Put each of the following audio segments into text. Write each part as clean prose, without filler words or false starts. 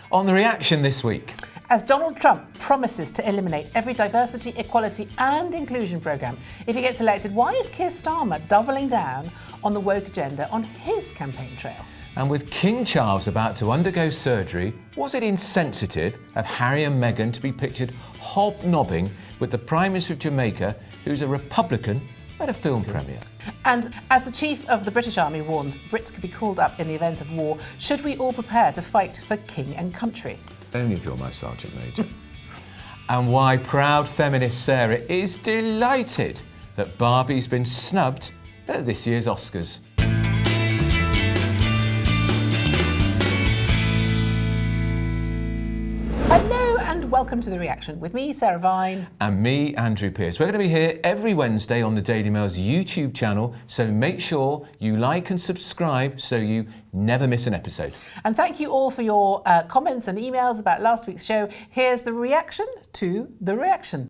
On the reaction this week. As Donald Trump promises to eliminate every diversity, equality and inclusion programme if he gets elected, why is Keir Starmer doubling down on the woke agenda on his campaign trail? And with King Charles about to undergo surgery, was it insensitive of Harry and Meghan to be pictured hob-nobbing with the Prime Minister of Jamaica, who's a Republican, at a film premiere? And as the Chief of the British Army warns Brits could be called up in the event of war, should we all prepare to fight for king and country? Only if you're my Sergeant Major. And why proud feminist Sarah is delighted that Barbie's been snubbed at this year's Oscars. Hello and welcome to The Reaction with me, Sarah Vine. And me, Andrew Pearce. We're going to be here every Wednesday on the Daily Mail's YouTube channel, so make sure you like and subscribe so you never miss an episode. And thank you all for your comments and emails about last week's show. Here's the reaction to The Reaction.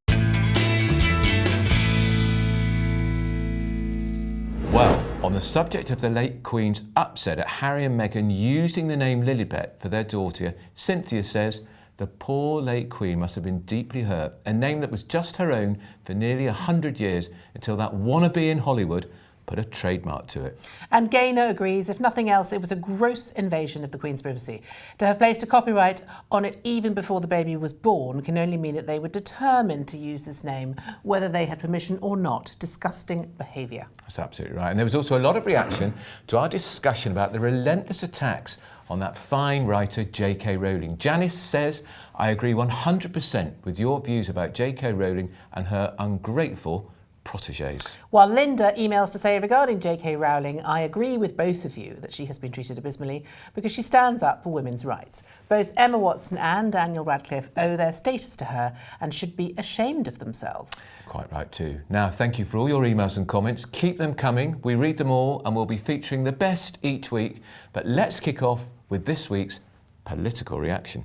Well, on the subject of the late Queen's upset at Harry and Meghan using the name Lilibet for their daughter, Cynthia says the poor late Queen must have been deeply hurt, a name that was just her own for nearly 100 years until that wannabe in Hollywood put a trademark to it. And Gaynor agrees, if nothing else, it was a gross invasion of the Queen's privacy. To have placed a copyright on it even before the baby was born can only mean that they were determined to use this name, whether they had permission or not. Disgusting behaviour. That's absolutely right. And there was also a lot of reaction to our discussion about the relentless attacks on that fine writer J.K. Rowling. Janice says, I agree 100% with your views about J.K. Rowling and her ungrateful protégés. While Linda emails to say, regarding J.K. Rowling, I agree with both of you that she has been treated abysmally because she stands up for women's rights. Both Emma Watson and Daniel Radcliffe owe their status to her and should be ashamed of themselves. Quite right too. Now, thank you for all your emails and comments. Keep them coming. We read them all and we'll be featuring the best each week. But let's kick off with this week's political reaction.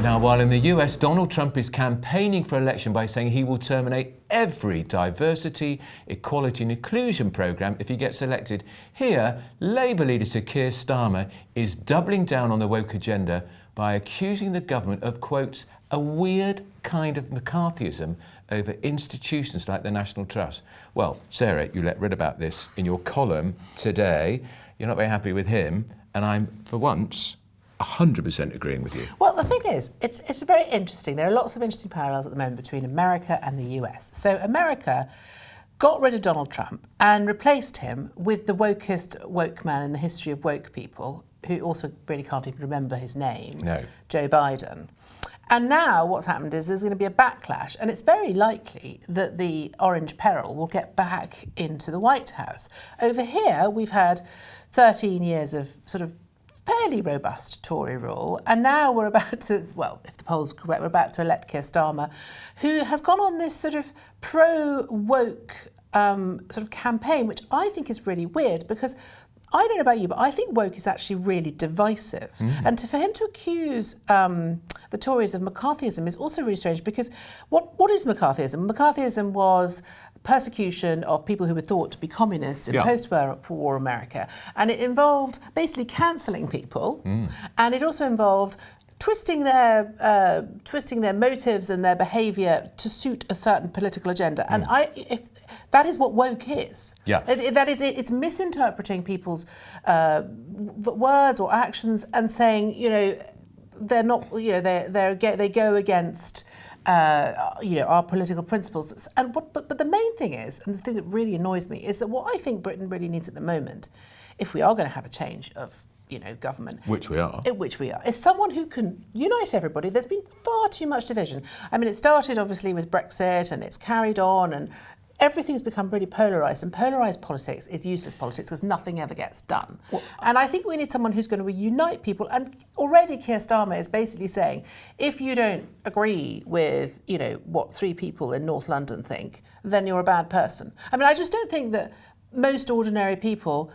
Now, while in the US, Donald Trump is campaigning for election by saying he will terminate every diversity, equality and inclusion programme if he gets elected, here, Labour leader Sir Keir Starmer is doubling down on the woke agenda by accusing the government of, quotes, a weird kind of McCarthyism over institutions like the National Trust. Well, Sarah, you read about this in your column today. You're not very happy with him, and I'm, for once, 100% agreeing with you. Well, the thing is, it's very interesting. There are lots of interesting parallels at the moment between America and the US. So America got rid of Donald Trump and replaced him with the wokest woke man in the history of woke people, who also really can't even remember his name, Joe Biden. And now what's happened is there's going to be a backlash, and it's very likely that the Orange Peril will get back into the White House. Over here, we've had 13 years of sort of fairly robust Tory rule, and now we're about to, well, if the polls are correct, we're about to elect Keir Starmer, who has gone on this sort of pro-woke sort of campaign, which I think is really weird, because I don't know about you, but I think woke is actually really divisive. And for him to accuse the Tories of McCarthyism is also really strange, because what is McCarthyism? McCarthyism was persecution of people who were thought to be communists in post-war America. And it involved basically cancelling people. And it also involved twisting their motives and their behaviour to suit a certain political agenda. And if that is what woke is. It's misinterpreting people's words or actions and saying, you know, they're not, you know, they go against our political principles. And but the main thing is, and the thing that really annoys me, is that what I think Britain really needs at the moment, if we are going to have a change of government, which we are, is someone who can unite everybody. There's been far too much division. I mean, it started obviously with Brexit, and it's carried on, and everything's become really polarised, and polarised politics is useless politics because nothing ever gets done. And I think we need someone who's going to unite people. And already Keir Starmer is basically saying, if you don't agree with, what 3 people in North London think, then you're a bad person. I mean, I just don't think that most ordinary people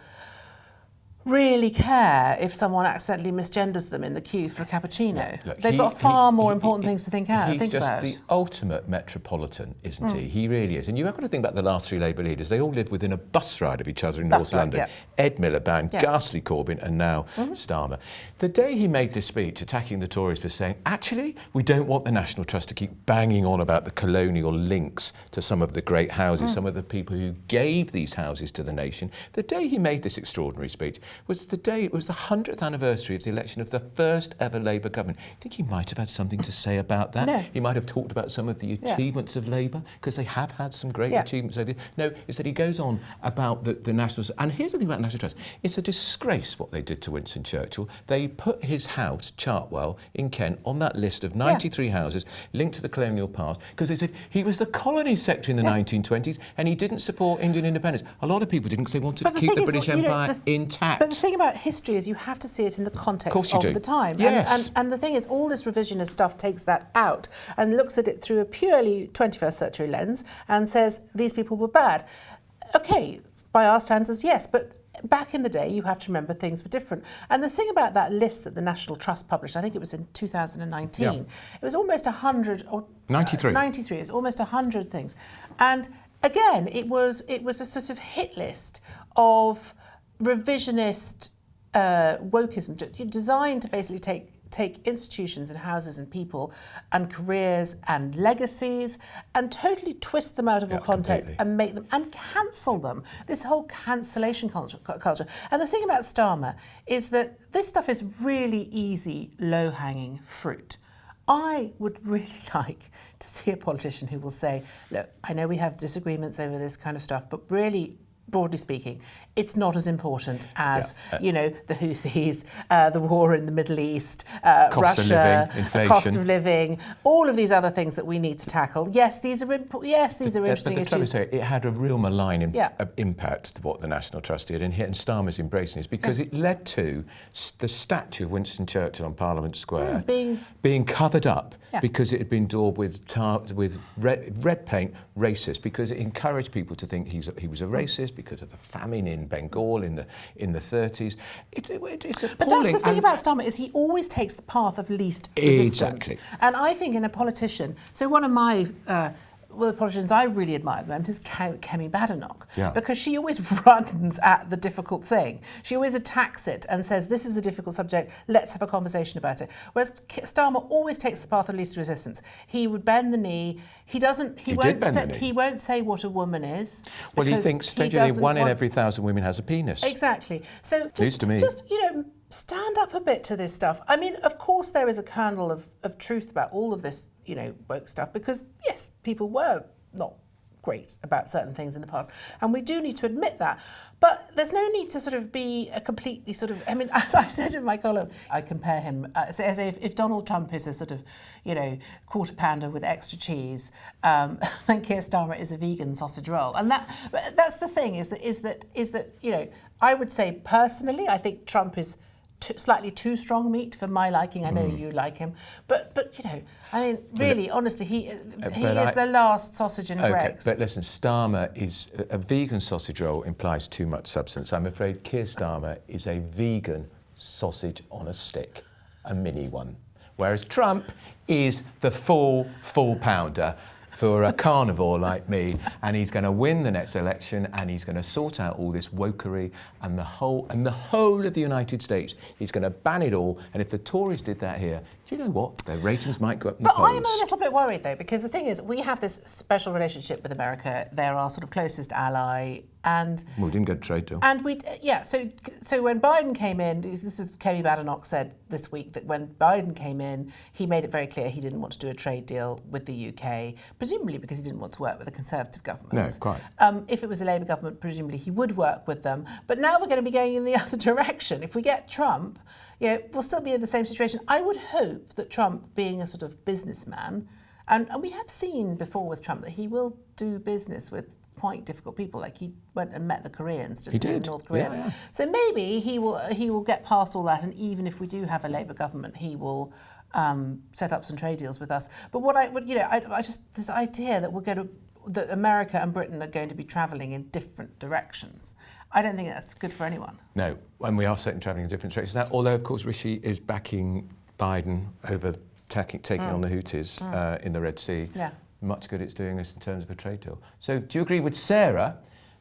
really care if someone accidentally misgenders them in the queue for a cappuccino. Look, They've got far more important things to think about. He's just the ultimate metropolitan, isn't he? He really is. And you've got to think about the last three Labour leaders. They all lived within a bus ride of each other in North London. Yeah. Ed Miliband, Ghastly Corbyn, and now Starmer. The day he made this speech attacking the Tories for saying, actually, we don't want the National Trust to keep banging on about the colonial links to some of the great houses, some of the people who gave these houses to the nation. The day he made this extraordinary speech was the 100th anniversary of the election of the first ever Labour government. I think he might have had something to say about that. No. He might have talked about some of the achievements of Labour, because they have had some great achievements over there. No, it's that he goes on about the National... And here's the thing about the National Trust. It's a disgrace what they did to Winston Churchill. They put his house, Chartwell, in Kent, on that list of 93 houses linked to the colonial past, because they said he was the colony secretary in the 1920s and he didn't support Indian independence. A lot of people didn't, because they wanted to keep the British Empire intact. But the thing about history is you have to see it in the context of the time. Yes. And the thing is, all this revisionist stuff takes that out and looks at it through a purely 21st century lens and says these people were bad. Okay, by our standards, yes, but back in the day, you have to remember things were different. And the thing about that list that the National Trust published, I think it was in 2019, it was almost 100... or 93. 93, it's almost 100 things. And again, it was a sort of hit list of revisionist wokeism designed to basically take institutions and houses and people and careers and legacies and totally twist them out of all context and make them and cancel them. This whole cancellation culture. And the thing about Starmer is that this stuff is really easy, low-hanging fruit. I would really like to see a politician who will say, look, I know we have disagreements over this kind of stuff, but really, broadly speaking, it's not as important as, the Houthis, the war in the Middle East, Russia, cost of living, all of these other things that we need to tackle. Yes, these are interesting issues. It had a real malign impact to what the National Trust did, and Starmer's embracing this, because it led to the statue of Winston Churchill on Parliament Square being covered up because it had been daubed with red paint, racist, because it encouraged people to think he was a racist because of the famine in Bengal in the 30s. It's appalling. But that's the thing about Starmer, is he always takes the path of least resistance. Exactly. And I think in a politician, so one of my the politicians I really admire at the moment is Kemi Badenoch, because she always runs at the difficult thing. She always attacks it and says, this is a difficult subject, let's have a conversation about it. Whereas Starmer always takes the path of least resistance. He would bend the knee. He won't say what a woman is. Well, he thinks generally 1 in every 1,000 women has a penis. Exactly. So just stand up a bit to this stuff. I mean, of course there is a kernel of truth about all of this, woke stuff, because yes, people were not great about certain things in the past, and we do need to admit that. But there's no need to sort of be a completely as I said in my column, I compare him as if Donald Trump is a sort of, quarter pounder with extra cheese, then Keir Starmer is a vegan sausage roll. And that's the thing, is that I would say personally, I think Trump is slightly too strong meat for my liking. I know you like him, but really, honestly, he is the last sausage in Greggs. But listen, Starmer is a vegan sausage roll implies too much substance. I'm afraid Keir Starmer is a vegan sausage on a stick, a mini one, whereas Trump is the full pounder for a carnivore like me, and he's going to win the next election, and he's going to sort out all this wokery and the whole of the United States. He's going to ban it all, and if the Tories did that here, do you know what? Their ratings might go up in the polls. But I'm a little bit worried, though, because the thing is, we have this special relationship with America. They're our sort of closest ally, and we didn't get a trade deal. And so when Biden came in, this is Kemi Badenoch said this week that when Biden came in, he made it very clear he didn't want to do a trade deal with the UK, presumably because he didn't want to work with a Conservative government. No, quite. If it was a Labour government, presumably he would work with them. But now we're going to be going in the other direction. If we get Trump, we'll still be in the same situation. I would hope that Trump, being a sort of businessman, and we have seen before with Trump that he will do business with quite difficult people. Like he went and met the Koreans, didn't he? The North Koreans. Yeah. So maybe he will get past all that, and even if we do have a Labour government, he will set up some trade deals with us. But what I just this idea that that America and Britain are going to be travelling in different directions, I don't think that's good for anyone. No, and we are certainly travelling in different directions now, although, of course, Rishi is backing Biden over taking on the Houthis in the Red Sea. Yeah. Much good it's doing us in terms of a trade deal. So do you agree with Sarah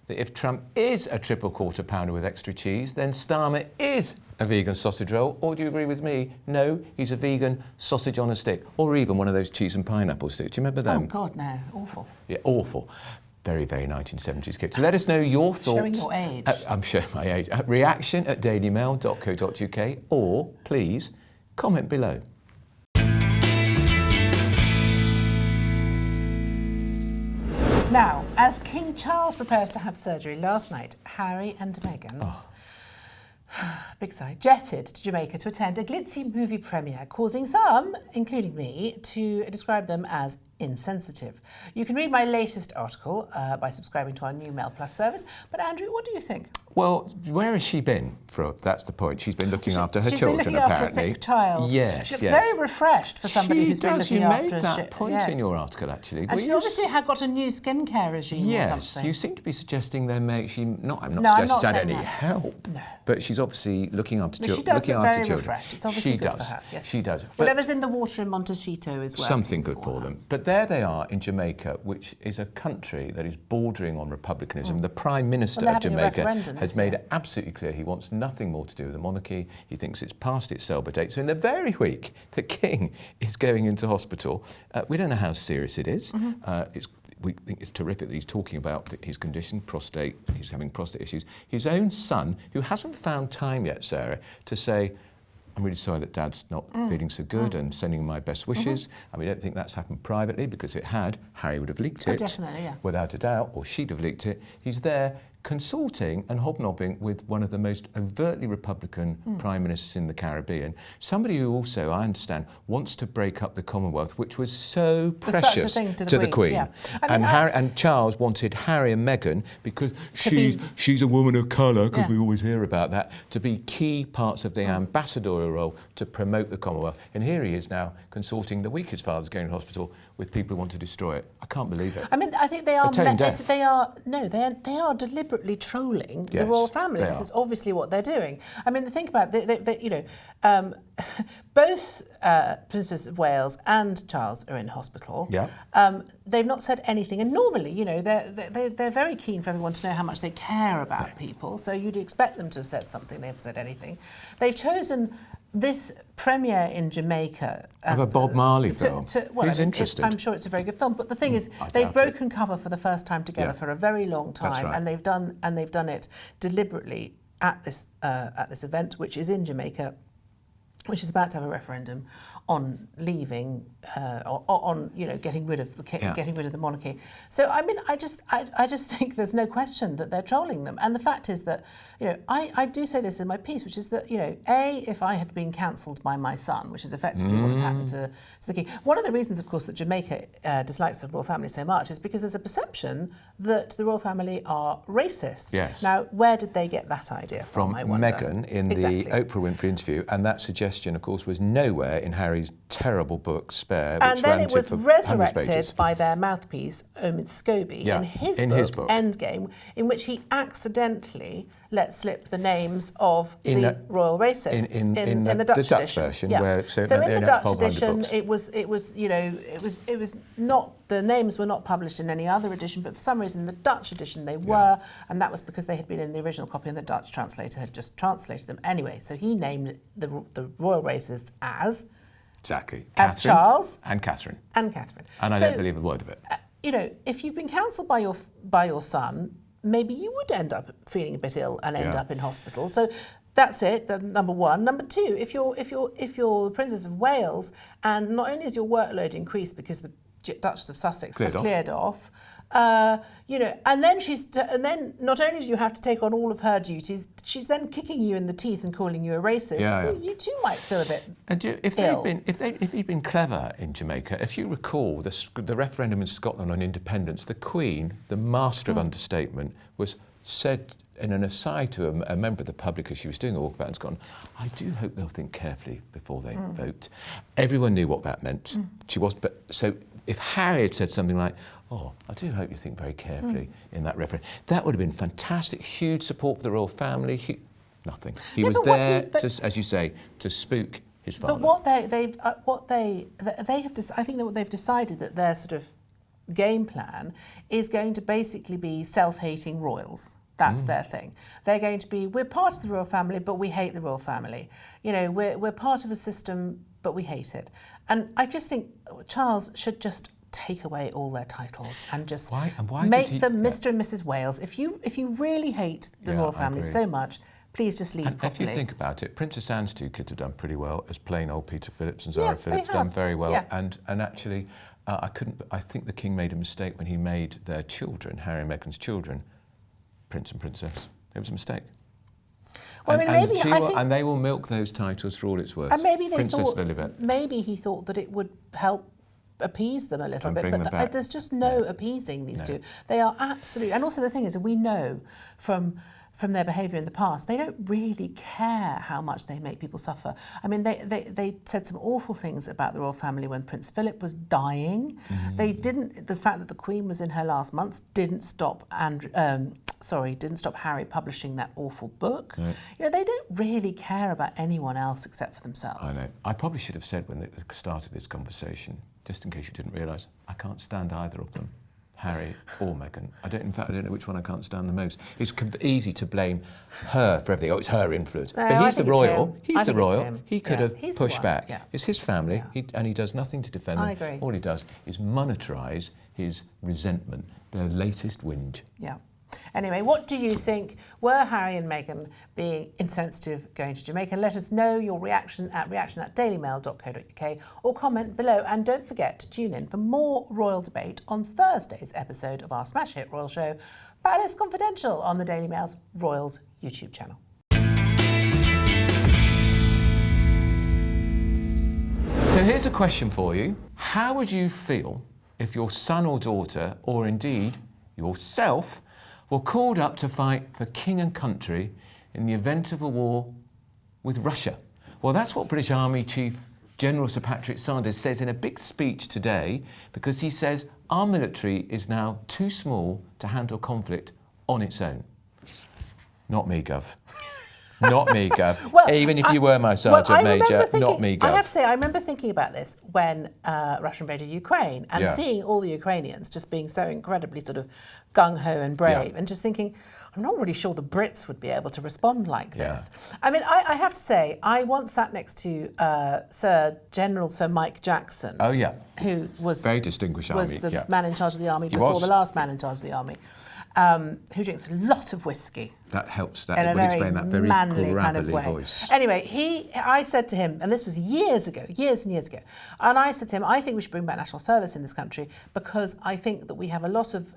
that if Trump is a triple quarter pounder with extra cheese, then Starmer is a vegan sausage roll? Or do you agree with me? No, he's a vegan sausage on a stick. Or even one of those cheese and pineapple sticks. Do you remember them? Oh, God, no. Awful. Yeah, awful. Very, very 1970s kids. Let us know your thoughts. Showing your age. I'm showing my age. Reaction at dailymail.co.uk, or please comment below. Now, as King Charles prepares to have surgery last night, Harry and Meghan, big sigh, jetted to Jamaica to attend a glitzy movie premiere, causing some, including me, to describe them as insensitive. You can read my latest article by subscribing to our new Mail Plus service. But Andrew, what do you think? Well, where has she been? That's the point. She's been looking after her children, been looking apparently. After a sick child. Yes, she looks very refreshed for somebody who's been looking after a You made that sick point in your article, actually. And she obviously had got a new skincare regime or something. Yes, you seem to be suggesting there I'm not I'm suggesting not she's had saying any that. help. No. But she's obviously looking after children. She does look very refreshed. It's obviously good for her. Yes. She does. Whatever's in the water in Montecito is working something good for them. But there they are in Jamaica, which is a country that is bordering on republicanism. The Prime Minister of Jamaica has made it absolutely clear he wants nothing more to do with the monarchy. He thinks it's past its sell-by date. So in the very week the King is going into hospital, we don't know how serious it is. We think it's terrific that he's talking about his condition, prostate, he's having prostate issues. His own son, who hasn't found time yet, Sarah, to say, I'm really sorry that Dad's not feeling so good and sending him my best wishes. And we don't think that's happened privately, because if it had, Harry would have leaked it. Definitely, yeah. Without a doubt, or she'd have leaked it. He's there consulting and hobnobbing with one of the most overtly Republican prime ministers in the Caribbean, somebody who also, I understand, wants to break up the Commonwealth, which was so precious to the Queen. Yeah. And Charles wanted Harry and Meghan, because she's a woman of colour, because we always hear about that, to be key parts of the ambassadorial role to promote the Commonwealth. And here he is now consulting the weakest fathers going to hospital with people who want to destroy it. I can't believe it. I mean, I think they are deliberately trolling the royal family. This is obviously what they're doing. I mean, think about it. Both Princess of Wales and Charles are in hospital. Yeah. They've not said anything, and normally, they're very keen for everyone to know how much they care about people. So you'd expect them to have said something. They haven't said anything. They've chosen this premiere in Jamaica as a Bob Marley film. Who's interested? I'm sure it's a very good film. But the thing is, they've broken cover for the first time together for a very long time, and they've done it deliberately at this event, which is in Jamaica, which is about to have a referendum on leaving, on getting rid of the monarchy. So I mean, I just think there's no question that they're trolling them. And the fact is that I do say this in my piece, which is that if I had been cancelled by my son, which is effectively what has happened to the King. One of the reasons, of course, that Jamaica dislikes the royal family so much is because there's a perception that the royal family are racist. Yes. Now, where did they get that idea from? I wonder. Meghan in the Oprah Winfrey interview, and that suggestion, of course, was nowhere in Harry's terrible book Spare, which and then it was resurrected by their mouthpiece Omid Scobie in his book Endgame, in which he accidentally let slip the names of the royal racists in the Dutch edition. Version, so in the Dutch edition, it was not, the names were not published in any other edition, but for some reason in the Dutch edition they were, and that was because they had been in the original copy and the Dutch translator had just translated them anyway. So he named the royal racists as Charles and Catherine. And Catherine. And I don't believe a word of it. If you've been cancelled by your son, maybe you would end up feeling a bit ill and end up in hospital. So that's it. Number one. Number two, if you're the Princess of Wales, and not only is your workload increased because the Duchess of Sussex has cleared off. And then not only do you have to take on all of her duties, she's then kicking you in the teeth and calling you a racist. Well, you too might feel a bit ill. If he'd been clever in Jamaica, if you recall the referendum in Scotland on independence, the Queen, the master of understatement, in an aside to a member of the public as she was doing a walkabout, has gone, I do hope they'll think carefully before they vote. Everyone knew what that meant. She was, but so if Harry had said something like, oh, I do hope you think very carefully in that referendum, that would have been fantastic, huge support for the royal family. Nothing. He was there, to, as you say, to spook his father. But what they have, I think that what they've decided that their sort of game plan is going to basically be self-hating royals. That's their thing. They're going to be, we're part of the royal family, but we hate the royal family. You know, we're part of the system, but we hate it. And I just think Charles should just take away all their titles and just make them Mr. and Mrs. Wales. If you really hate the royal family so much, please just leave properly. If you think about it, Princess Anne's two kids have done pretty well as plain old Peter Phillips and Zara Phillips done very well. Yeah. And actually, I think the King made a mistake when he made their children, Harry and Meghan's children, Prince and Princess. It was a mistake. Well, and they will milk those titles for all it's worth. And maybe Princess Lilibet. Maybe he thought that it would help appease them a little bit, but there's just no appeasing these two. They are absolutely, and also the thing is, we know from their behaviour in the past, they don't really care how much they make people suffer. I mean, they said some awful things about the royal family when Prince Philip was dying. They didn't. The fact that the Queen was in her last months didn't stop Harry publishing that awful book. Right. You know, they don't really care about anyone else except for themselves. I know. I probably should have said when they started this conversation, just in case you didn't realise, I can't stand either of them, Harry or Meghan. I don't know which one I can't stand the most. It's easy to blame her for everything. Oh, it's her influence. No, but he's the royal. He's the royal. He could have pushed back. Yeah. It's his family, and he does nothing to defend them. I agree. All he does is monetize his resentment, their latest whinge. Yeah. Anyway, what do you think? Were Harry and Meghan being insensitive going to Jamaica? Let us know your reaction at reaction@dailymail.co.uk or comment below. And don't forget to tune in for more royal debate on Thursday's episode of our smash hit royal show, Palace Confidential, on the Daily Mail's Royals YouTube channel. So here's a question for you. How would you feel if your son or daughter, or indeed yourself, were called up to fight for king and country in the event of a war with Russia? Well, that's what British Army Chief General Sir Patrick Sanders says in a big speech today, because he says our military is now too small to handle conflict on its own. Not me, Gov. Not me, Gov. Well, even if you were my Sergeant Major, not me, Gov. I have to say, I remember thinking about this when Russia invaded Ukraine and seeing all the Ukrainians just being so incredibly sort of gung-ho and brave and just thinking, I'm not really sure the Brits would be able to respond like this. I mean, I have to say, I once sat next to Sir Mike Jackson. Oh, yeah. Who was... Very distinguished army. Was the man in charge of the army before the last man in charge of the army. Who drinks a lot of whiskey. That helps. That would explain that very manly kind of way. Voice. Anyway, I said to him, and this was years and years ago, and I said to him, I think we should bring back national service in this country because I think that we have a lot of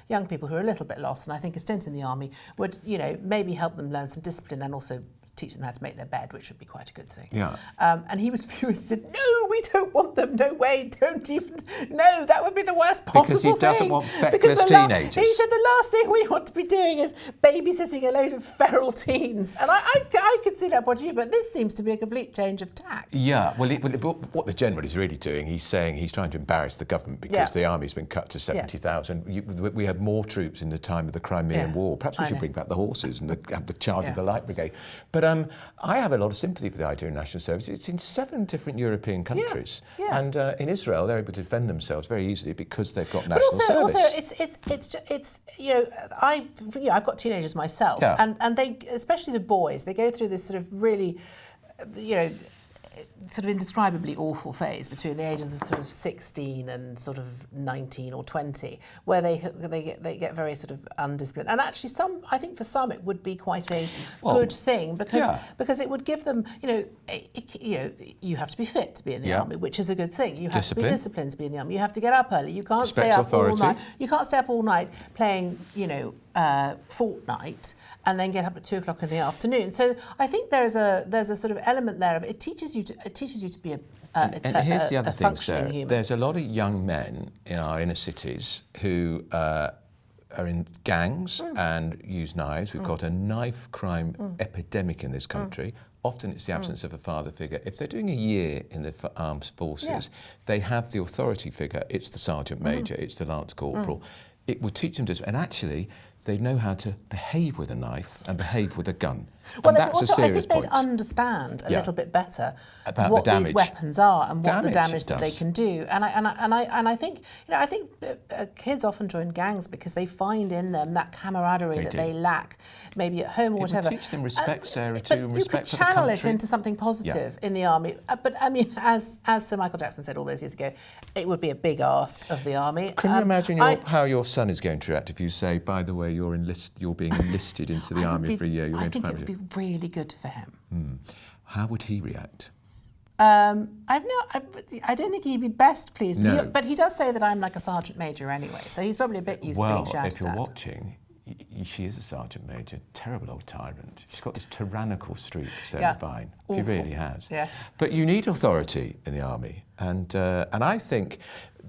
young people who are a little bit lost, and I think a stint in the army would, you know, maybe help them learn some discipline and also teach them how to make their bed, which would be quite a good thing. Yeah. And he was furious. He said, "No, we don't want them. No way. Don't even. No, that would be the worst possible thing." Because he doesn't want feckless teenagers. He said the last thing we want to be doing is babysitting a load of feral teens. And I could see that point of view, but this seems to be a complete change of tack. Yeah. Well, what the general is really doing, he's saying he's trying to embarrass the government because the army's been cut to 70,000. We had more troops in the time of the Crimean War. Perhaps we should bring back the horses and have the charge of the Light Brigade. But I have a lot of sympathy for the idea of national service. It's in 7 different European countries, and in Israel they're able to defend themselves very easily because they've got national service. But also, it's you know, I've got teenagers myself, and they, especially the boys, they go through this sort of really, you know, sort of indescribably awful phase between the ages of sort of 16 and sort of 19 or 20, where they get very sort of undisciplined. And actually, I think for some it would be quite a good thing because it would give them, you know, you have to be fit to be in the army, which is a good thing. You have to be disciplined to be in the army. You have to get up early. You can't stay up all night. You can't stay up all night playing, you know, Fortnite and then get up at 2 o'clock in the afternoon. So I think there's a sort of element there of it teaches you to be and here's the other thing, Sarah. Human. There's a lot of young men in our inner cities who are in gangs and use knives. We've got a knife crime epidemic in this country. Often it's the absence of a father figure. If they're doing a year in the armed forces, they have the authority figure. It's the sergeant major, it's the lance corporal. It would teach them to, and actually they know how to behave with a knife and behave with a gun. Well, and that's also, a serious I think they'd point. understand a little bit better about what the damage. these weapons are and what the damage it that they does. can do. And I think kids often join gangs because they find in them that camaraderie that they lack, maybe at home or whatever. It would teach them respect, Sarah, too, and but respect you for could the channel it country. into something positive in the army. But I mean, as Sir Michael Jackson said all those years ago, it would be a big ask of the army. Can you imagine how your son is going to react if you say, by the way, you're being enlisted into the army for a year? I think it would be really good for him. How would he react? I don't think he'd be best pleased. No. But he does say that I'm like a sergeant major anyway, so he's probably a bit used to being shouted at. Well, if you're watching, she is a sergeant major, terrible old tyrant. She's got this tyrannical streak, Sarah Vine. She really has. Yes. But you need authority in the army, and I think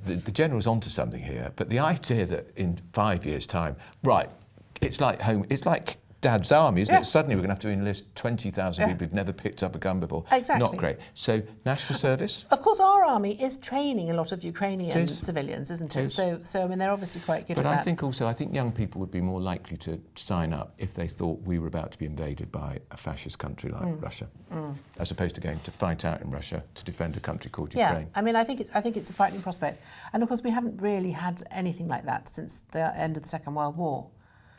the general's onto something here. But the idea that in 5 years' time, right, it's like Dad's army, isn't it? Suddenly we're going to have to enlist 20,000 people who've never picked up a gun before. Exactly. Not great. So, national service? Of course, our army is training a lot of Ukrainian civilians, isn't it? So I mean, they're obviously quite good at that. But I think young people would be more likely to sign up if they thought we were about to be invaded by a fascist country like Russia, as opposed to going to fight out in Russia to defend a country called Ukraine. I mean, I think it's a frightening prospect. And of course, we haven't really had anything like that since the end of the Second World War.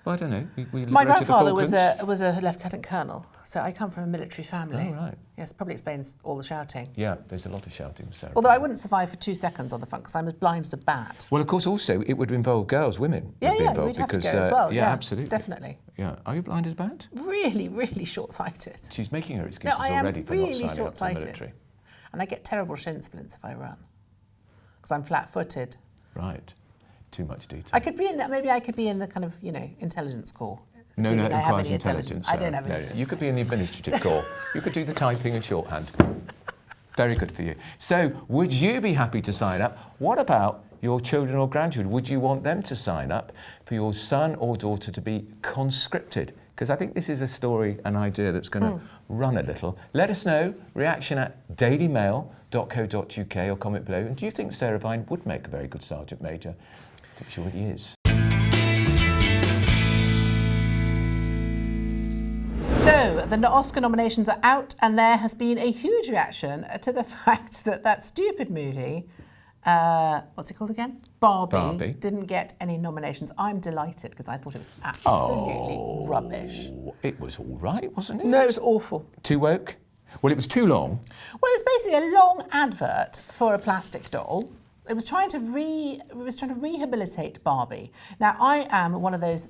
Well, I don't know. We My grandfather was a lieutenant colonel, so I come from a military family. Oh, right. Yes, probably explains all the shouting. Yeah, there's a lot of shouting, Sarah. Although I wouldn't survive for 2 seconds on the front because I'm as blind as a bat. Well, of course, also it would involve girls, women. Would be involved we'd have because, to go as well. Yeah, absolutely, definitely. Yeah, are you blind as a bat? Really, really short-sighted. She's making her excuses I am already for really not signing up to the military. short-sighted, and I get terrible shin splints if I run because I'm flat-footed. Right, too much detail. I could be in that. Maybe I could be in the kind of intelligence corps. No, assuming it I have requires any intelligence. I don't have no, intelligence. you could be in the administrative corps. You could do the typing and shorthand. Very good for you. So, would you be happy to sign up? What about your children or grandchildren? Would you want them to sign up for your son or daughter to be conscripted? Because I think this is a story, an idea that's going to run a little. Let us know. Reaction at dailymail.co.uk or comment below. And do you think Sarah Vine would make a very good sergeant major? I think she already is. So, the Oscar nominations are out, and there has been a huge reaction to the fact that that stupid movie, what's it called again? Barbie, didn't get any nominations. I'm delighted because I thought it was absolutely rubbish. It was all right, wasn't it? No, it was awful. Too woke? Well, it was too long. Well, it was basically a long advert for a plastic doll. It was trying to rehabilitate Barbie. Now, I am one of those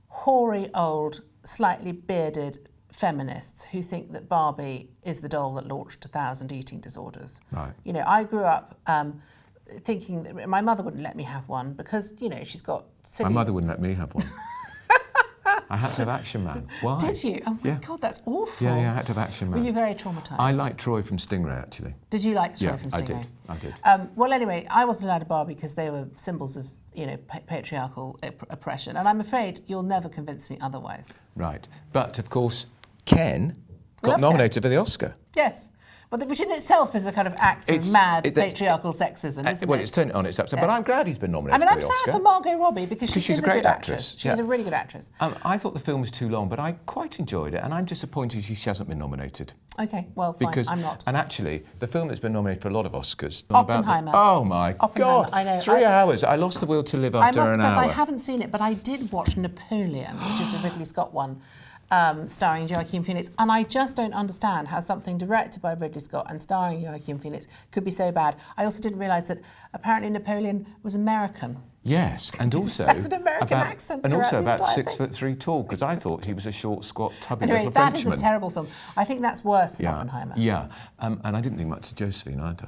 hoary old, slightly bearded feminists who think that Barbie is the doll that launched 1,000 eating disorders. Right. I grew up thinking that my mother wouldn't let me have one because, she's got silly... My mother wouldn't let me have one. I had to have Action Man. Why? Did you? Oh my God, that's awful. Yeah, I had to have Action Man. Were you very traumatised? I liked Troy from Stingray, actually. Did you like Troy from Stingray? I did. Well, anyway, I wasn't allowed a Barbie because they were symbols of, patriarchal oppression, and I'm afraid you'll never convince me otherwise. Right. But, of course, Ken got nominated for the Oscar. Yes. Well, which in itself is a kind of act of mad patriarchal sexism, isn't it? Well, it's turned it on its upside. Yes. But I'm glad he's been nominated for the Oscar. I'm sad for Margot Robbie because she's a great actress. She's a really good actress. I thought the film was too long, but I quite enjoyed it, and I'm disappointed she hasn't been nominated. OK, well, fine, I'm not. And actually, the film that's been nominated for a lot of Oscars... Oppenheimer. Oh, my God. I know. 3 hours. I lost the will to live after an hour. I haven't seen it, but I did watch Napoleon, which is the Ridley Scott one. Starring Joaquin Phoenix, and I just don't understand how something directed by Ridley Scott and starring Joaquin Phoenix could be so bad. I also didn't realise that apparently Napoleon was American. Yes, and also has an American accent, and also about 6'3" tall, because I thought he was a short, squat, tubby little that Frenchman. is a terrible film. I think that's worse than Oppenheimer. Yeah, and I didn't think much of Josephine either.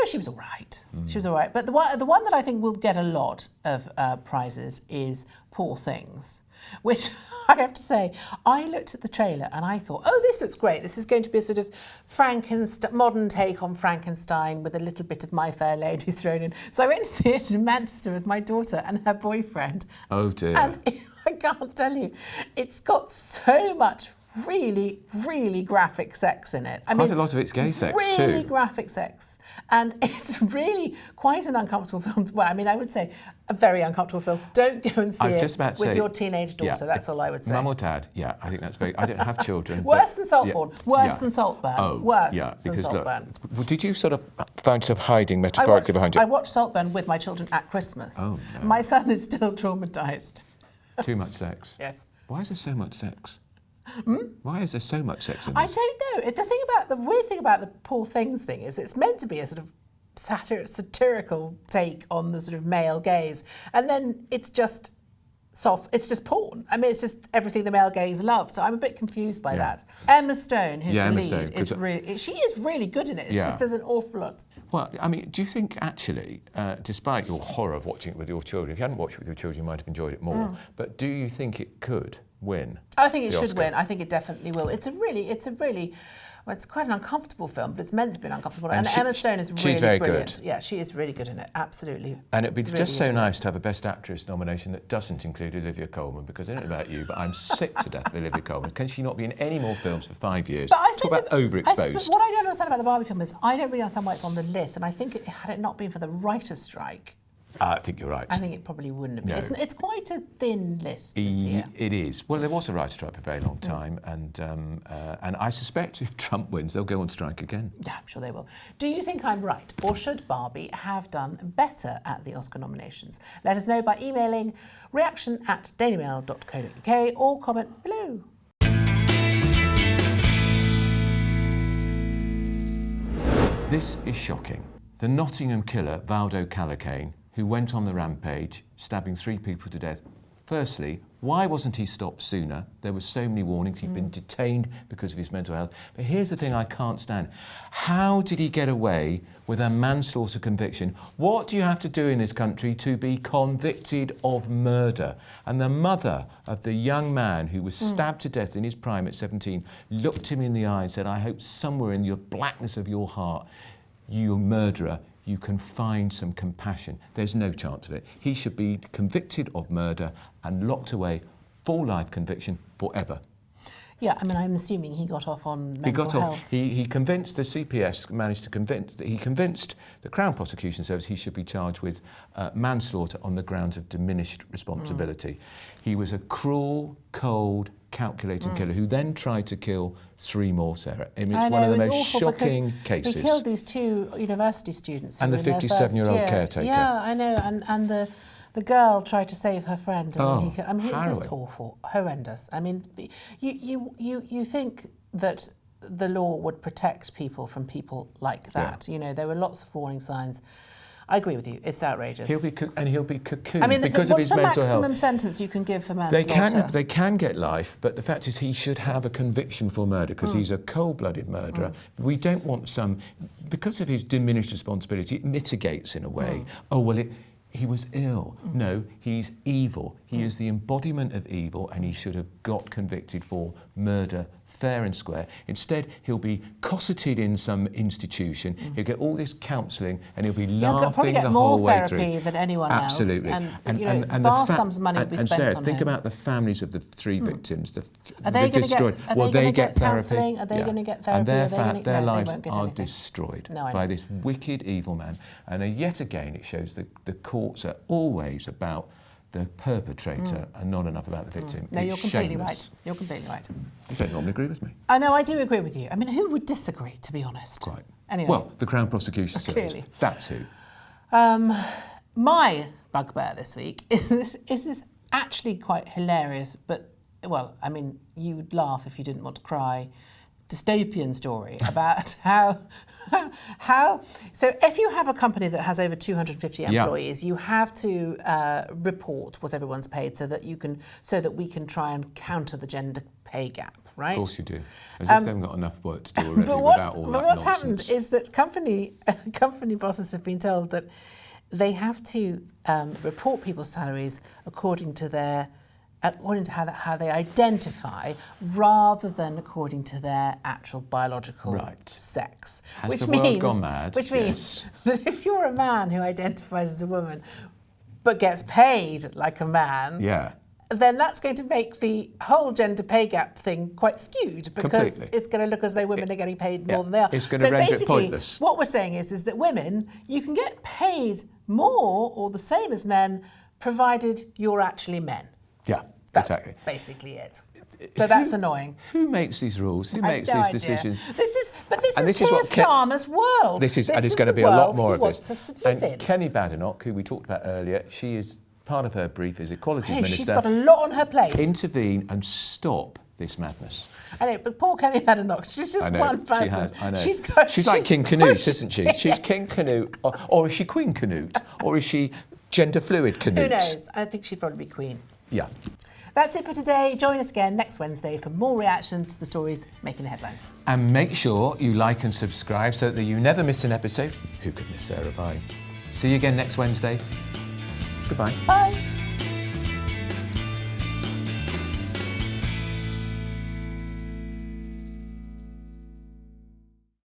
she was all right. She was all right. But the one that I think will get a lot of prizes is Poor Things, which I have to say, I looked at the trailer and I thought, oh, this looks great. This is going to be a sort of modern take on Frankenstein with a little bit of My Fair Lady thrown in. So I went to see it in Manchester with my daughter and her boyfriend. Oh, dear. And I can't tell you, it's got so much really, really graphic sex in it. Quite a lot of it's gay sex too. Really graphic sex. And it's really quite an uncomfortable film. Well, I mean, I would say a very uncomfortable film. Don't go and see it with your teenage daughter. That's all I would say. Mum or dad, yeah, I think that's very... I don't have children. Worse than Saltburn. Worse than Saltburn. Oh, worse yeah, because than Saltburn. Look, did you sort of find yourself hiding metaphorically behind you? I watched Saltburn with my children at Christmas. Oh, no. My son is still traumatised. Too much sex? Yes. Why is there so much sex? Why is there so much sex in this? I don't know. The weird thing about the Poor Things thing is it's meant to be a sort of satirical take on the sort of male gaze, and then it's just soft. It's just porn. I mean, it's just everything the male gaze love. So I'm a bit confused by that. Emma Stone, who's the lead, she is really good in it. It's just there's an awful lot. Well, I mean, do you think actually, despite your horror of watching it with your children, if you hadn't watched it with your children, you might have enjoyed it more. But do you think it could win? I think it should win. I think it definitely will. It's quite an uncomfortable film, but it's meant to be uncomfortable. And Emma Stone is really very brilliant. good. Yeah, she is really good in it. Absolutely. And it'd be just so nice to have a Best Actress nomination that doesn't include Olivia Colman, because I don't know about you, but I'm sick to death of Olivia Colman. Can she not be in any more films for 5 years? Talk about overexposed. What I don't understand about the Barbie film is I don't really understand why it's on the list, and I think had it not been for the writer's strike, I think you're right. I think it probably wouldn't have been. No. It's quite a thin list this year. It is. Well, there was a writer's strike for a very long time, and I suspect if Trump wins, they'll go on strike again. Yeah, I'm sure they will. Do you think I'm right, or should Barbie have done better at the Oscar nominations? Let us know by emailing reaction@dailymail.co.uk or comment below. This is shocking. The Nottingham killer, Valdo Calocane, who went on the rampage, stabbing 3 people to death. Firstly, why wasn't he stopped sooner? There were so many warnings. He'd been detained because of his mental health. But here's the thing I can't stand. How did he get away with a manslaughter conviction? What do you have to do in this country to be convicted of murder? And the mother of the young man who was stabbed to death in his prime at 17 looked him in the eye and said, I hope somewhere in the blackness of your heart, you murderer, you can find some compassion. There's no chance of it. He should be convicted of murder and locked away, full life conviction, forever. Yeah, I mean, I'm assuming he got off on mental health. He convinced the CPS, he convinced the Crown Prosecution Service he should be charged with manslaughter on the grounds of diminished responsibility. He was a cruel, cold, calculating killer who then tried to kill 3 more, Sarah. I mean, it's one of the most shocking cases. He killed these 2 university students. And the 57-year-old caretaker. Yeah, I know. And the girl tried to save her friend. And it was just harrowing. awful, horrendous. I mean, you think that the law would protect people from people like that. Yeah. You know, there were lots of warning signs. I agree with you. It's outrageous. He'll be cocooned I mean, because of his mental health. What's the maximum sentence you can give for manslaughter? They can get life, but the fact is he should have a conviction for murder because he's a cold-blooded murderer. We don't want because of his diminished responsibility, it mitigates in a way. Oh, well, he was ill. No, he's evil. He is the embodiment of evil, and he should have got convicted for murder fair and square. Instead, he'll be cosseted in some institution. He'll get all this counselling, and he'll be laughing the whole way through. He'll probably get more therapy than anyone else. Absolutely. And vast sums of money will be spent Sarah, on him. think about the families of the 3 victims. Are they going to get therapy. counselling? Are they going to get therapy? And their lives they won't get are anything. destroyed No, by this wicked, evil man. And yet again, it shows that the courts are always about the perpetrator and not enough about the victim. No, you're completely right. You don't normally agree with me. I know, I do agree with you. I mean, who would disagree, to be honest? Quite. Anyway. Well, the Crown Prosecution Service. Clearly. That's who. My bugbear this week is this actually quite hilarious, but, well, I mean, you would laugh if you didn't want to cry, dystopian story about how so if you have a company that has over 250 employees, you have to report what everyone's paid so that we can try and counter the gender pay gap. right? Of course you do. As if they haven't got enough work to do already But without all that what's nonsense. happened is that company bosses have been told that they have to report people's salaries according to how they identify, rather than according to their actual biological sex. Has the world gone mad? Which means that if you're a man who identifies as a woman but gets paid like a man, then that's going to make the whole gender pay gap thing quite skewed, because it's going to look as though women are getting paid more than they are. It's going to render it pointless. What we're saying is that women, you can get paid more or the same as men, provided you're actually men. Yeah, That's exactly. basically it. So that's annoying. Who makes these rules? Who makes these decisions? This is Keir Starmer's world. And there's going to be a lot more of this. Us to live in. Kenny Badenoch, who we talked about earlier, she is part of her brief as Equalities Minister. She's got a lot on her plate. Intervene and stop this madness. I know, but poor Kenny Badenoch, she's just one person. I know. She's like King Canute, isn't she? She's King Canute, or is she Queen Canute, or is she gender fluid Canute? Who knows? I think she'd probably be Queen. Yeah. That's it for today. Join us again next Wednesday for more reaction to the stories making the headlines. And make sure you like and subscribe so that you never miss an episode. Who could miss Sarah Vine? See you again next Wednesday. Goodbye. Bye.